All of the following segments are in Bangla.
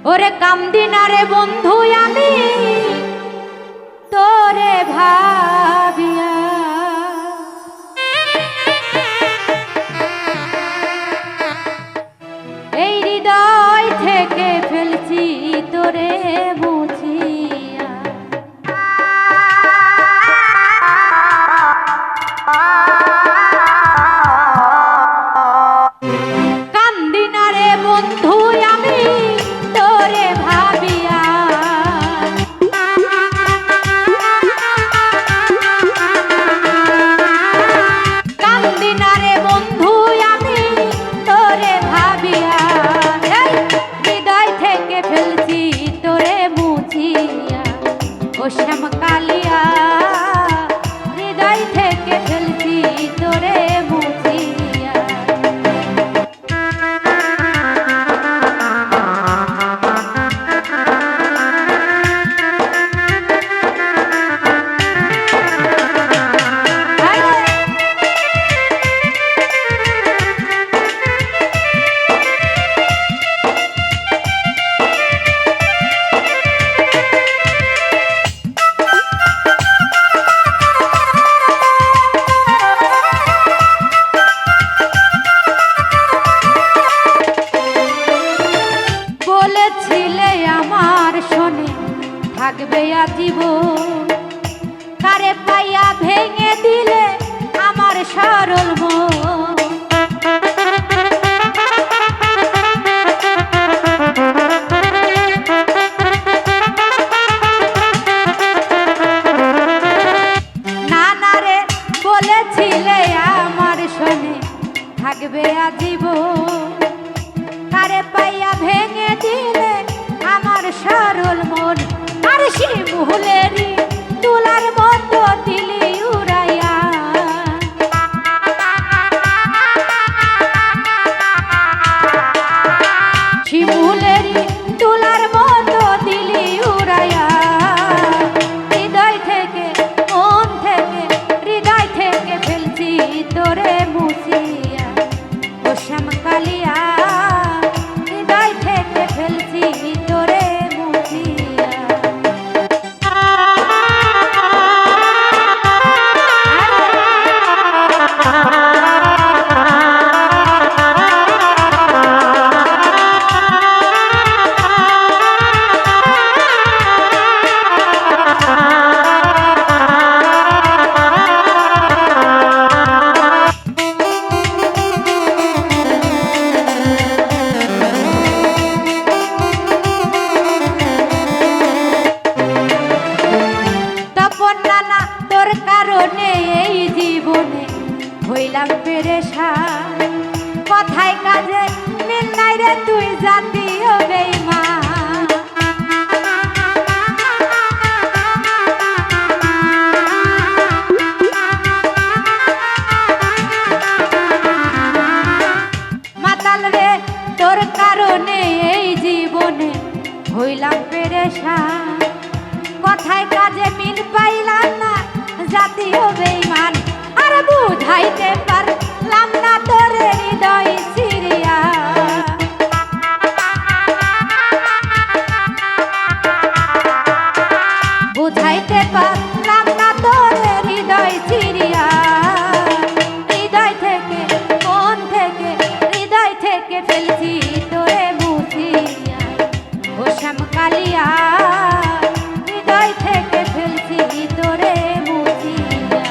ওরে কান্দি না রে বন্ধু আমি তোরে ভাবিয়া, এই হৃদয় থেকে ফেলছি তোরে মুছিয়া। কান্দি না রে বন্ধু আমি তোরে ভাবিয়া, কান্দি না রে বন্ধু আমি তোরে ভাবিয়া, হৃদয় থেকে ফেলছি তোরে মুছিয়া। ও শ্যাম কালিয়া হৃদয় থেকে ফেলছি তোরে মুছিয়া। থাকবে আজীবন, কারে পাইয়া ভেঙে দিলে আমার সরল মন। না না রে বলেছিলে আমার শোনে থাকবে আজীবন, কারে পাইয়া ভেঙে দিলে আমার সরল মন। আর শিমুলেরি তুলার মতো দিলি উড়াইয়া, শিমুলেরি তুলার মতো দিলি উড়াইয়া। হৃদয় থেকে মন থেকে হৃদয় থেকে ফেলছি তোরে মুছিয়া। ও শ্যাম কালিয়া হৃদয় থেকে ফেলছি তোরে মুছিয়া। এই জীবনে হইলাম পেরেশান, কথায় কাজে মিল নাই রে তুই জাতীয় বেঈমান। মাতাল রে তোর কারণে এই জীবনে হইলাম পেরেশান, কথায় কাজে মিল পাইলাম না জাতীয় বেঈমান। আর বুঝাইতে পারলাম না তোর হৃদয় চিরিয়া, বুঝাইতে পারলাম না তোর হৃদয় চিরিয়া। হৃদয় থেকে মন থেকে হৃদয় থেকে ফেলছি তোরে মুছিয়া। ও শ্যাম কালিয়া হৃদয় থেকে ফেলছি তোরে মুছিয়া।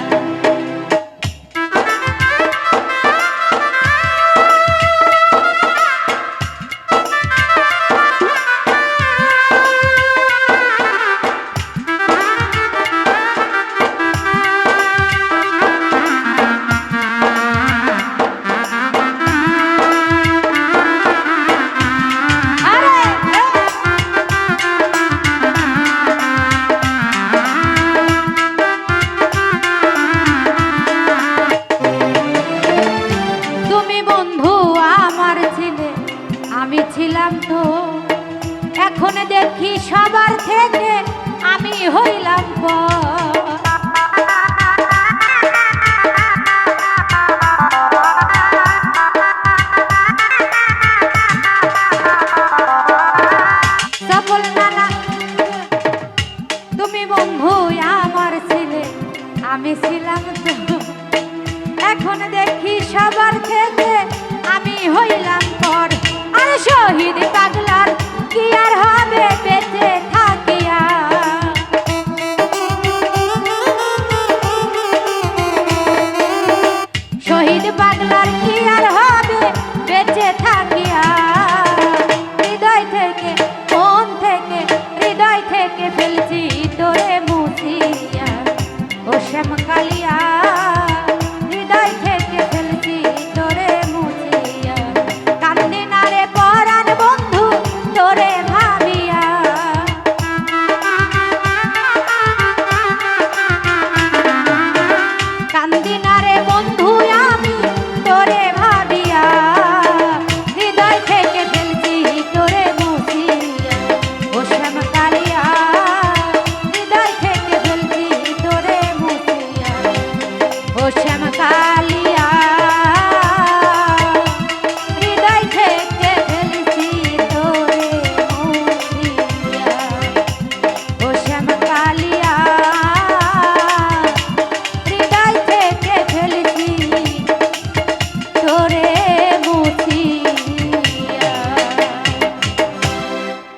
আমি ছিলাম তো, এখন দেখি সবার থেকে আমি হইলাম পর। শহীদ পাগলার কি আর হবে বেঁচে থাকিয়া। শহীদ পাগলার কি আর হবে বেঁচে থাকিয়া। হৃদয় থেকে মন থেকে হৃদয় থেকে ফেলছি তোরে মুছিয়া ও শ্যাম কালিয়া। হৃদয় থেকে ফেলছি তোরে মুছিয়া কান্দি না রে পরাণ বন্ধু তোরে ভাবিয়া। কান্দি না রে বন্ধু আমি তোরে ভাবিয়া। হৃদয় থেকে ফেলছি তোরে মুছিয়া ও শ্যাম কালিয়া। হৃদয় থেকে ফেলছি তোরে মুছিয়া ও শ্যাম